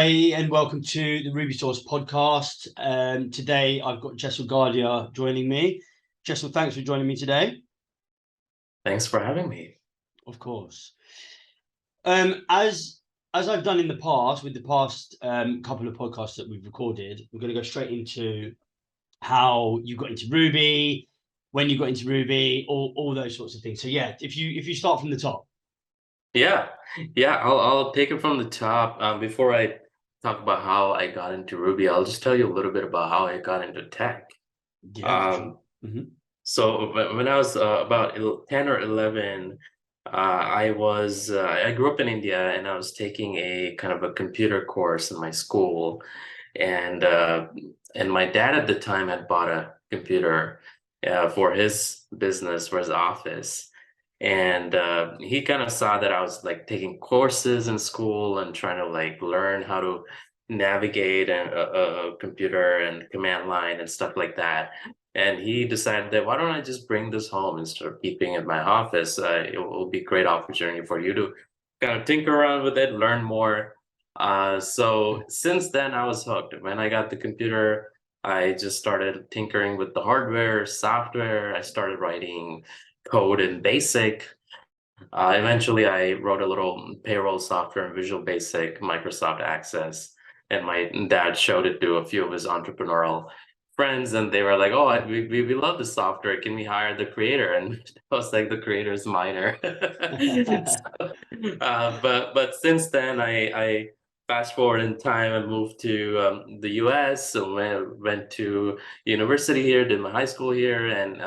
And welcome to the RubySorce podcast. Today I've got Jesal Gadhia joining me. Jesal, thanks for joining me today. Thanks for having me. Of course. As I've done in the past, with the past couple of podcasts that we've recorded, we're going to go straight into how you got into Ruby, when you got into Ruby, all those sorts of things. So yeah, if you start from the top. Yeah, I'll take it from the top. Before I talk about how I got into Ruby, I'll just tell you a little bit about how I got into tech. Yeah, for sure. Um, so when I was about 10 or 11, I grew up in India and I was taking a kind of a computer course in my school, and my dad at the time had bought a computer for his business, for his office. And he kind of saw that I was like taking courses in school and trying to like learn how to navigate a computer and command line and stuff like that. And he decided that why don't I just bring this home instead of keeping it in my office? It will be a great opportunity for you to kind of tinker around with it, learn more. So since then, I was hooked. When I got the computer, I just started tinkering with the hardware, software. I started writing code in BASIC. Eventually, I wrote a little payroll software in Visual Basic, Microsoft Access, and my dad showed it to a few of his entrepreneurial friends, and they were like, "Oh, we love the software. Can we hire the creator?" And I was like, "The creator is minor." So, but since then, I fast forward in time and moved to the U.S. So went to university here, did my high school here, and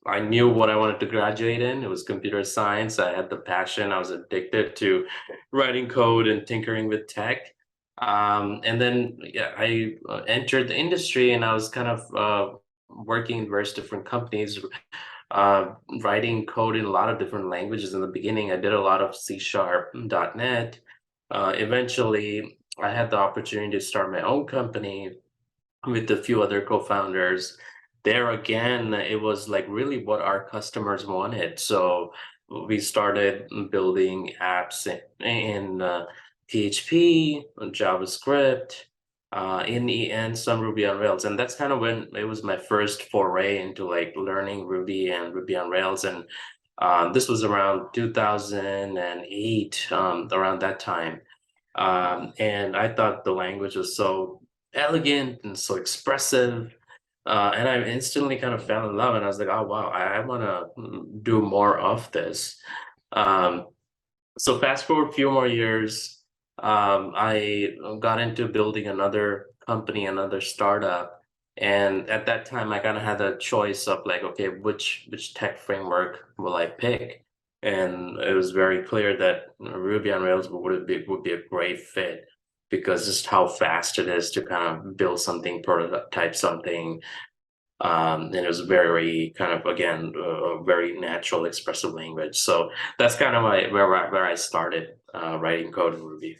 I knew what I wanted to graduate in. It was computer science. I had the passion. I was addicted to writing code and tinkering with tech. And then yeah, I entered the industry, and I was kind of working in various different companies, writing code in a lot of different languages. In the beginning, I did a lot of C#, .NET. Eventually, I had the opportunity to start my own company with a few other co-founders. There again, it was like really what our customers wanted. So we started building apps in PHP, JavaScript, and some Ruby on Rails. And that's kind of when it was my first foray into like learning Ruby and Ruby on Rails. And this was around 2008, around that time. And I thought the language was so elegant and so expressive. And I instantly kind of fell in love, and I was like, oh, wow, I want to do more of this. Um, so fast forward a few more years, I got into building another company, another startup. And at that time, I kind of had a choice of like, okay, which tech framework will I pick? And it was very clear that Ruby on Rails would be a great fit because just how fast it is to kind of build something, prototype something. And it was very kind of again a very natural, expressive language. So that's kind of where I started writing code in Ruby.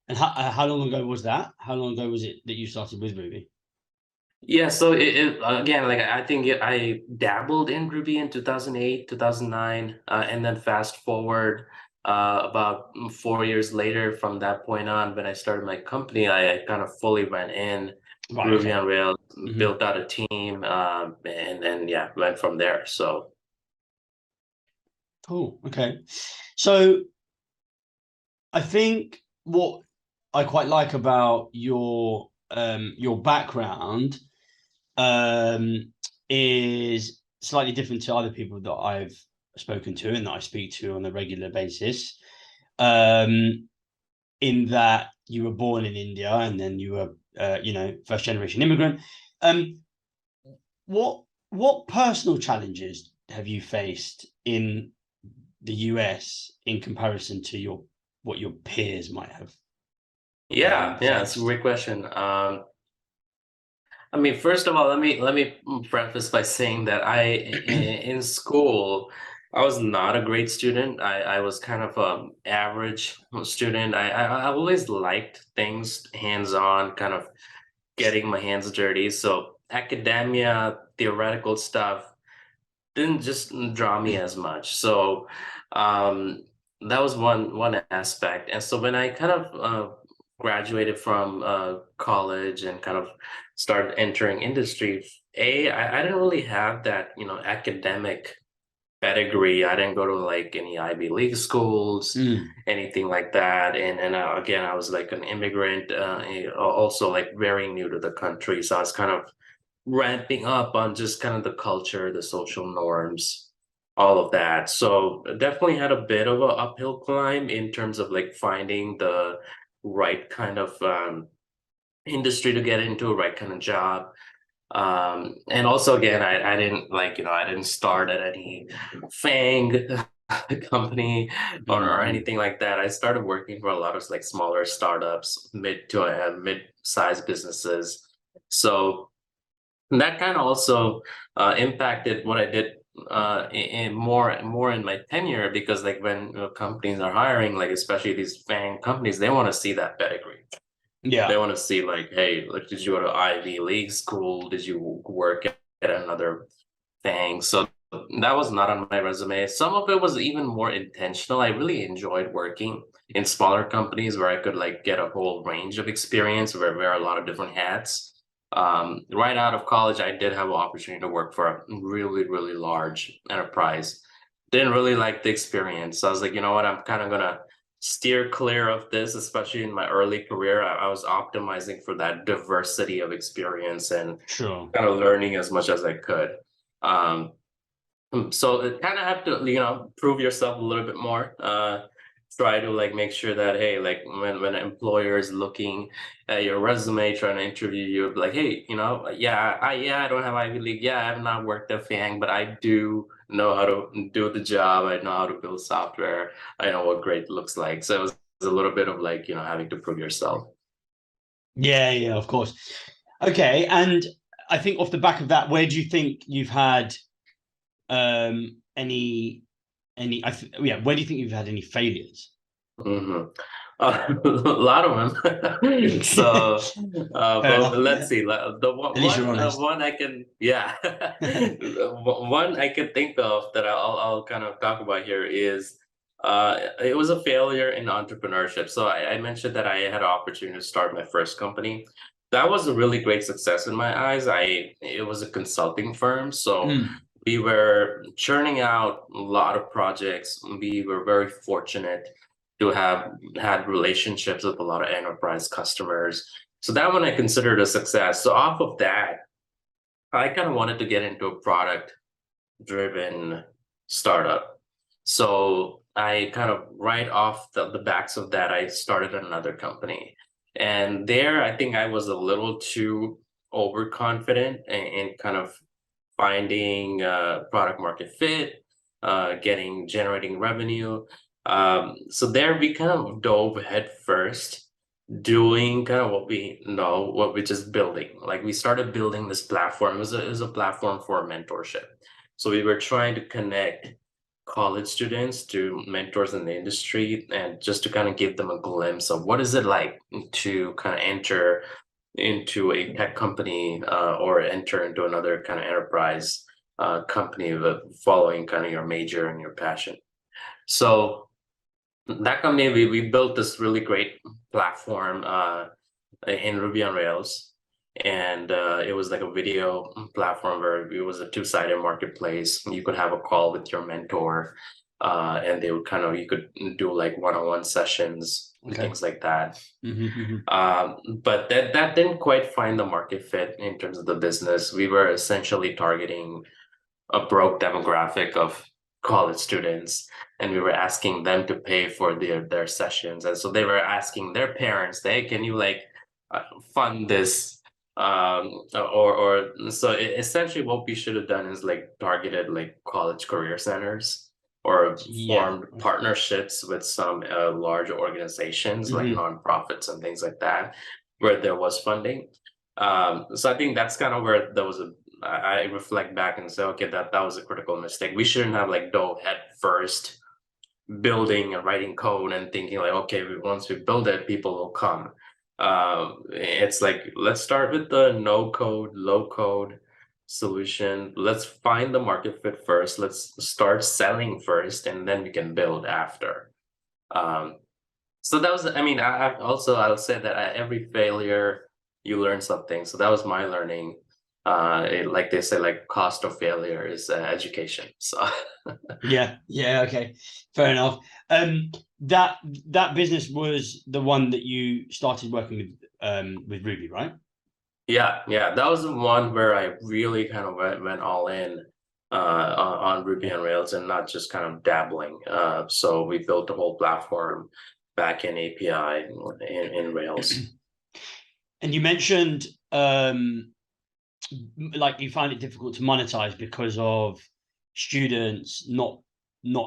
And how long ago was that? How long ago was it that you started with Ruby? Yeah, so it again, like I think I dabbled in Ruby in 2008, 2009, and then fast forward about 4 years later from that point on, when I started my company, I kind of fully went in Right. Ruby Okay. on Rails, built out a team, and then yeah, went from there. So Cool. Okay. So I think what I quite like about your background is slightly different to other people that I've spoken to and that I speak to on a regular basis. In that you were born in India and then you were, first generation immigrant. Um, what personal challenges have you faced in the US in comparison to what your peers might have yeah, it's a faced? great question. I mean, first of all, let me preface by saying that in school I was not a great student. I was kind of average student. I always liked things hands-on, kind of getting my hands dirty. So academia, theoretical stuff didn't just draw me as much. So um, that was one aspect. And so when I kind of graduated from college and kind of started entering industry, I didn't really have that, academic pedigree. I didn't go to like any Ivy League schools, Mm. anything like that. And again, I was like an immigrant, also like very new to the country. So I was kind of ramping up on just kind of the culture, the social norms, all of that. So definitely had a bit of an uphill climb in terms of like finding the right kind of industry to get into, right kind of job. And also again, I didn't like, I didn't start at any FANG company or Mm. anything like that. I started working for a lot of like smaller startups, mid-sized businesses. So that kind of also impacted what I did in more in my tenure, because like when companies are hiring, like especially these FANG companies, they want to see that pedigree. They Yeah. want to see like, hey, like, did you go to Ivy League school? Did you work at another thing? So that was not on my resume. Some of it was even more intentional. I really enjoyed working in smaller companies where I could like get a whole range of experience, where wear a lot of different hats. Right out of college, I did have an opportunity to work for a really, really large enterprise. Didn't really like the experience. So I was like, you know what, I'm kind of gonna steer clear of this, especially in my early career. I was optimizing for that diversity of experience and Sure. kind of learning as much as I could. Um, so it kind of have to, prove yourself a little bit more. Try to like make sure that, hey, like when an employer is looking at your resume, trying to interview you, like, hey, I don't have Ivy League, yeah, I have not worked at FANG, but I do know how to do the job. I know how to build software. I know what great looks like. So it was a little bit of like, having to prove yourself. Yeah, yeah, of course. Okay, and I think off the back of that, where do you think you've had any yeah, where do you think you've had any failures? Mhm. A lot of them. So, Fair but enough. let's see. The At least you're honest. one I can, yeah, one I can think of that I'll kind of talk about here is, it was a failure in entrepreneurship. So I mentioned that I had an opportunity to start my first company. That was a really great success in my eyes. It was a consulting firm, so Mm. we were churning out a lot of projects. We were very fortunate to have had relationships with a lot of enterprise customers. So that one I considered a success. So off of that, I kind of wanted to get into a product driven startup. So I kind of right off the backs of that, I started another company. And there, I think I was a little too overconfident in kind of finding product market fit, generating revenue. So there we kind of dove head first, doing kind of what we know, what we're just building. Like we started building this platform. It was a platform for mentorship. So we were trying to connect college students to mentors in the industry, and just to kind of give them a glimpse of what is it like to kind of enter into a tech company, or enter into another kind of enterprise company with following kind of your major and your passion. So that company, we built this really great platform in Ruby on Rails. And it was like a video platform where it was a two-sided marketplace. You could have a call with your mentor, and they would you could do like one-on-one sessions, Okay. things like that. Mm-hmm. But that didn't quite find the market fit in terms of the business. We were essentially targeting a broke demographic of college students, and we were asking them to pay for their sessions. And so they were asking their parents, "Hey, can you like fund this?" Or so essentially, what we should have done is like targeted like college career centers, or Yeah. formed partnerships with some large organizations like Mm-hmm. nonprofits and things like that, where there was funding. So I think that's kind of where there was I reflect back and say, okay, that was a critical mistake. We shouldn't have like dove head first, building and writing code and thinking like, okay, once we build it, people will come. It's like, let's start with the no code, low code solution. Let's find the market fit first. Let's start selling first, and then we can build after. Um, So that was, I mean, I'll say that at every failure you learn something. So that was my learning. Like they say, like cost of failure is education. So Yeah, okay, fair enough. That that business was the one that you started working with Ruby, right? yeah, that was the one where I really kind of went all in on Ruby Yeah. on Rails and not just kind of dabbling. So we built the whole platform back in API in Rails. And you mentioned like you find it difficult to monetize because of students not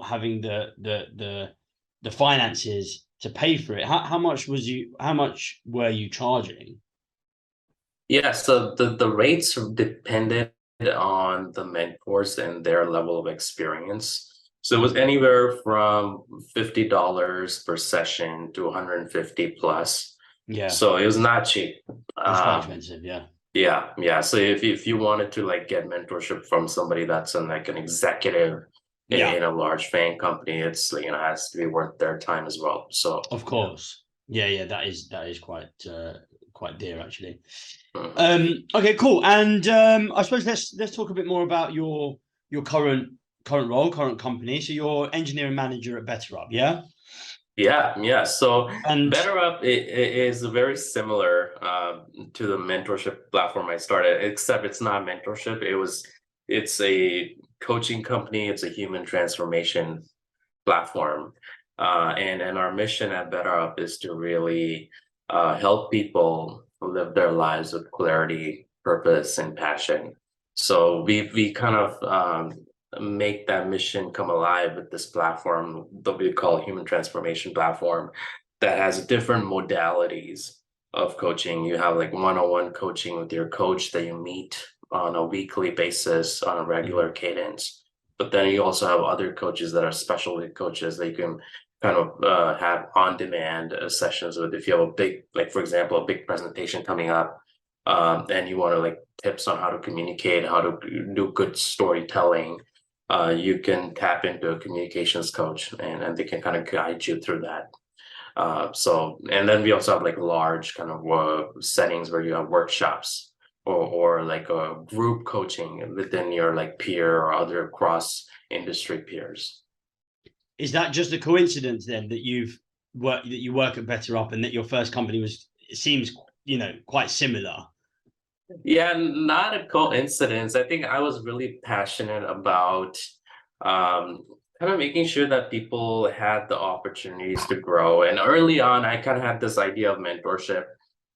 having the finances to pay for it. How much were you charging? Yeah, so the rates depended on the mentors and their level of experience. So it was anywhere from $50 per session to 150 plus. Yeah, So it was not cheap. it's quite Um, expensive. Yeah. yeah. So if you wanted to like get mentorship from somebody that's like an executive Yeah, in a large FAANG company, it's has to be worth their time as well. So of yeah. course. Yeah, that is quite dear actually. Mhm. Okay, cool. And I suppose let's talk a bit more about your current role, current company. So you're engineering manager at BetterUp, yeah? Yeah. So And BetterUp is very similar to the mentorship platform I started, except it's not mentorship. It's a coaching company. It's a human transformation platform, and our mission at BetterUp is to really help people live their lives with clarity, purpose, and passion. So we kind of make that mission come alive with this platform that we call human transformation platform that has different modalities of coaching. You have like one-on-one coaching with your coach that you meet on a weekly basis on a regular cadence. But then you also have other coaches that are specialty coaches that you can kind of have on-demand sessions with. If you have a big, like for example, a big presentation coming up, and you want to like tips on how to communicate, how to do good storytelling, you can tap into a communications coach and they can kind of guide you through that. So, and then we also have like large kind of settings where you have workshops or like a group coaching within your like peer or other cross industry peers. is that just a coincidence then that you work at BetterUp and that your first company was it seems quite similar? Yeah, not a coincidence. I think I was really passionate about kind of making sure that people had the opportunities to grow. And early on, I kind of had this idea of mentorship,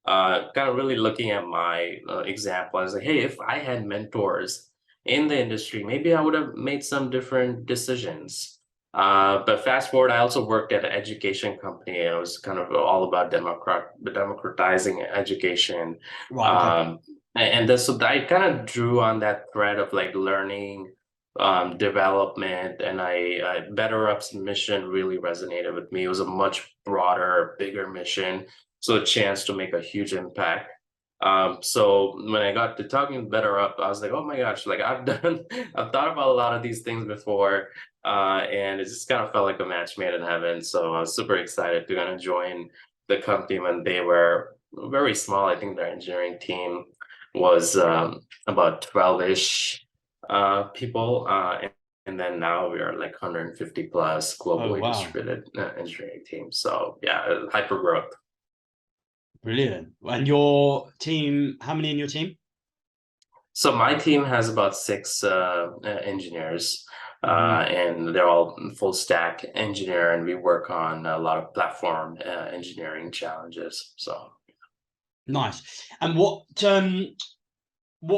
kind of really looking at my example. I was like, hey, if I had mentors in the industry, maybe I would have made some different decisions. But fast forward, I also worked at an education company. And it was kind of all about democratizing education. Right. Okay. Um, so I kind of drew on that thread of like learning, development, and BetterUp's mission really resonated with me. It was a much broader, bigger mission, so a chance to make a huge impact. So when I got to talking to BetterUp, I was like, oh my gosh, like I've thought about a lot of these things before, and it just kind of felt like a match made in heaven. So I was super excited to kind of join the company when they were very small. I think their engineering team was about 12-ish people. And then now we are like 150 plus Oh globally wow, distributed engineering team. So yeah, hyper growth. brilliant. And your team? How many in your team? So my team has about six engineers, Hmm. and they're all full stack engineer, and we work on a lot of platform engineering challenges. So Nice. And what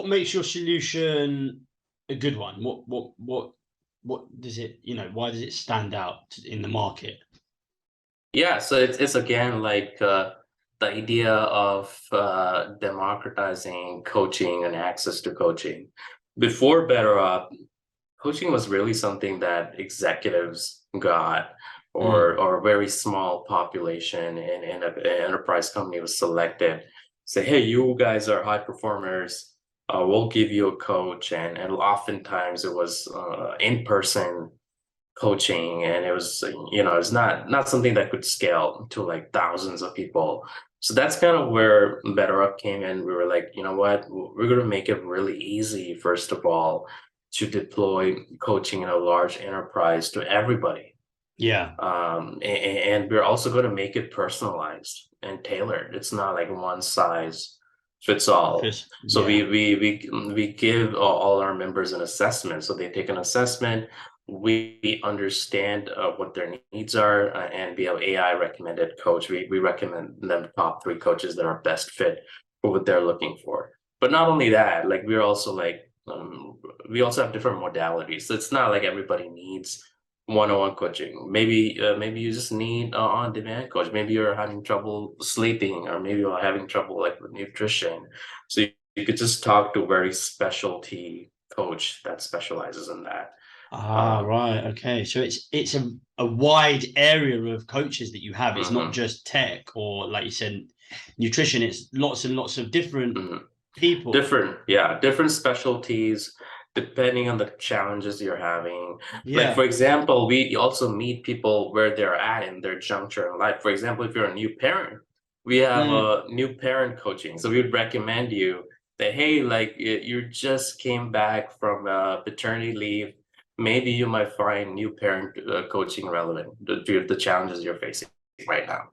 makes your solution a good one? What does it, why does it stand out in the market? yeah, so it's again like the idea of democratizing coaching and access to coaching. Before BetterUp, coaching was really something that executives got, Mm. or a very small population in an enterprise company was selected. Say, hey, you guys are high performers. We'll give you a coach, and oftentimes it was in person coaching, and it was, it's not something that could scale to like thousands of people. So that's kind of where BetterUp came in. We were like, you know what, we're going to make it really easy, first of all, to deploy coaching in a large enterprise to everybody. Yeah. And we're also going to make it personalized and tailored. It's not like one size fits all. So Yeah. we give all our members an assessment. So they take an assessment. We understand what their needs are, and we have AI recommended coach. We recommend them top 3 coaches that are best fit for what they're looking for. But not only that, like we're also like we also have different modalities. So it's not like everybody needs one-on-one coaching. Maybe you just need on-demand coach. Maybe you're having trouble sleeping, or maybe you're having trouble like with nutrition. So you could just talk to a very specialty coach that specializes in that. Right. Okay. So it's a wide area of coaches that you have. It's not just tech or, like you said, nutrition. It's lots and lots of different people. Different specialties depending on the challenges you're having. Yeah. Like, for example, we also meet people where they're at in their juncture in life. For example, if you're a new parent, we have a new parent coaching. So we would recommend you that, hey, like you just came back from paternity leave. Maybe you might find new parent coaching relevant to the challenges you're facing right now.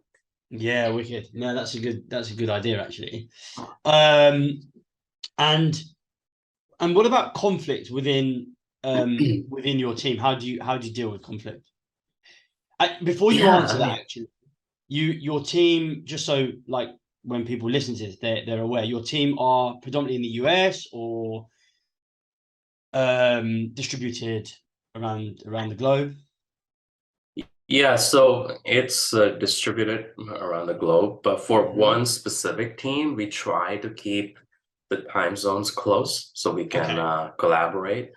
Yeah, wicked. No, that's a good idea, actually. And what about conflict within within your team? How do you deal with conflict? Before you answer that, actually, your team, just so like when people listen to this, they're aware, your team are predominantly in the US or distributed around the globe? Yeah, so it's distributed around the globe, but for one specific team, we try to keep the time zones close so we can collaborate.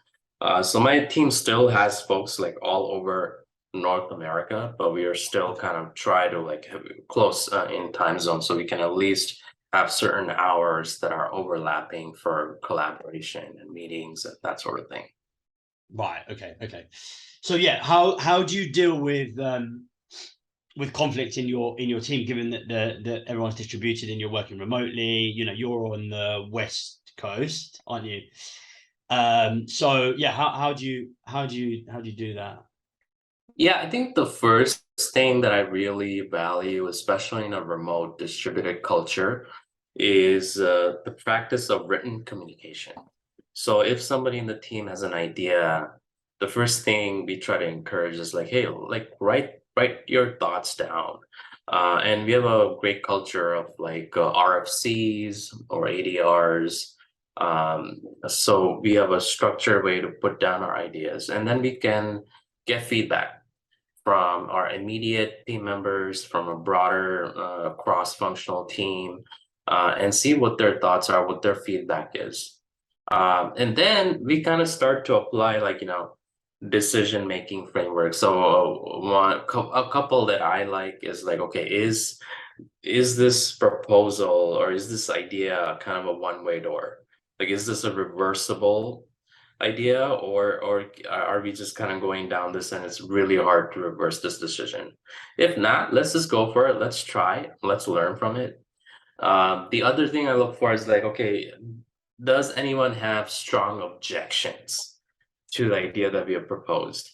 So my team still has folks like all over North America, but we are still kind of try to like have it close in time zone so we can at least have certain hours that are overlapping for collaboration and meetings and that sort of thing. Right. Okay. So yeah, how do you deal with conflict in your team, given that that everyone's distributed and you're working remotely? You know, you're on the West Coast, aren't you? So yeah, how do you do that? Yeah, I think the first thing that I really value, especially in a remote distributed culture, is the practice of written communication. So if somebody in the team has an idea, the first thing we try to encourage is like, hey, like write your thoughts down. And we have a great culture of like RFCs or ADRs. So we have a structured way to put down our ideas, and then we can get feedback from our immediate team members, from a broader cross-functional team, and see what their thoughts are, what their feedback is. And then we kind of start to apply like, decision-making framework. So a couple that I like is like, okay, is this proposal or is this idea kind of a one-way door? Like, is this a reversible idea, or are we just kind of going down this and it's really hard to reverse this decision? If not, let's just go for it. Let's try. Let's learn from it. The other thing I look for is like, okay, does anyone have strong objections to the idea that we have proposed?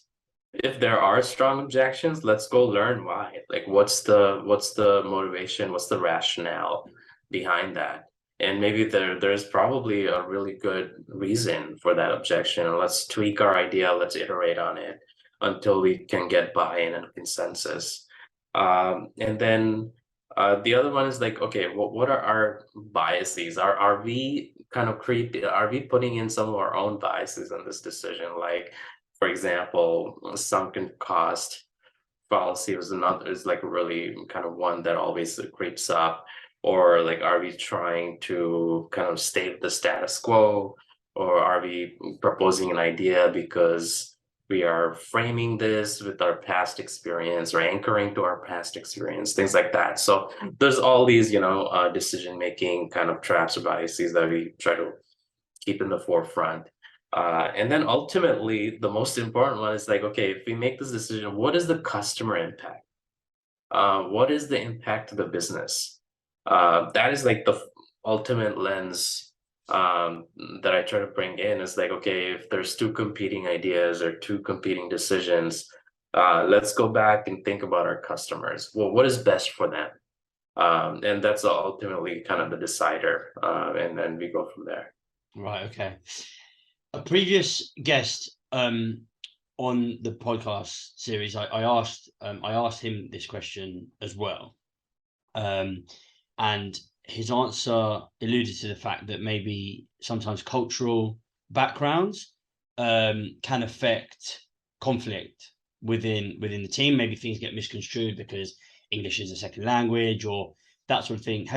If there are strong objections, let's go learn why. Like, what's the motivation? What's the rationale behind that? And maybe there's probably a really good reason for that objection. And let's tweak our idea. Let's iterate on it until we can get buy-in and consensus. And then the other one is like, okay, what are our biases? Are we kind of creepy? Are we putting in some of our own biases in this decision? Like, for example, sunken cost fallacy is like really kind of one that always creeps up. Or like, are we trying to kind of stay the status quo? Or are we proposing an idea because we are framing this with our past experience or anchoring to our past experience, things like that. So there's all these, decision-making kind of traps or biases that we try to keep in the forefront. And then ultimately, the most important one is like, okay, if we make this decision, what is the customer impact? What is the impact to the business? That is like the ultimate lens that I try to bring in is like, okay, if there's two competing ideas or two competing decisions, let's go back and think about our customers. Well, what is best for them? And that's ultimately kind of the decider, and then we go from there. Right. Okay. A previous guest on the podcast series, I asked him this question as well, and his answer alluded to the fact that maybe sometimes cultural backgrounds can affect conflict within the team. Maybe things get misconstrued because English is a second language or that sort of thing.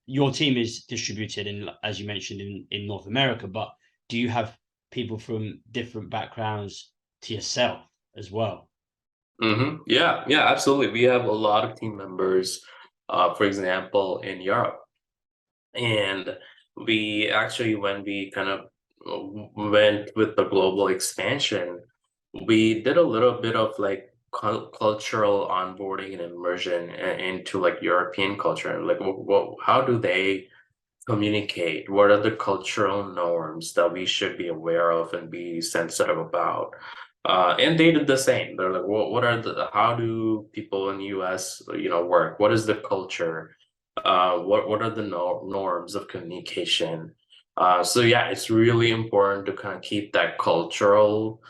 Your team is distributed in, as you mentioned, in North America, but do you have people from different backgrounds to yourself as well? Yeah, yeah, absolutely. We have a lot of team members, for example, in Europe. And we actually, when we kind of went with the global expansion, we did a little bit of like cultural onboarding and immersion into like European culture. Like, how do they communicate? What are the cultural norms that we should be aware of and be sensitive about? And they did the same. They're like, what are how do people in the US, work? What is the culture? What are the norms of communication? So yeah, it's really important to kind of keep that cultural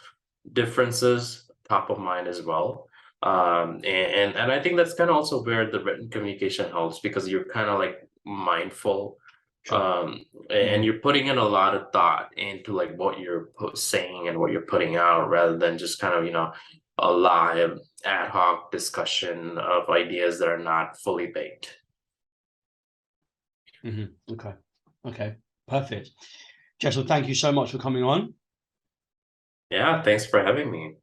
differences top of mind as well. And I think that's kind of also where the written communication helps because you're kind of like mindful, Sure. and you're putting in a lot of thought into like what you're saying and what you're putting out rather than just kind of a live ad hoc discussion of ideas that are not fully baked. Okay. Okay. Perfect. Jesal, thank you so much for coming on. Yeah, thanks for having me.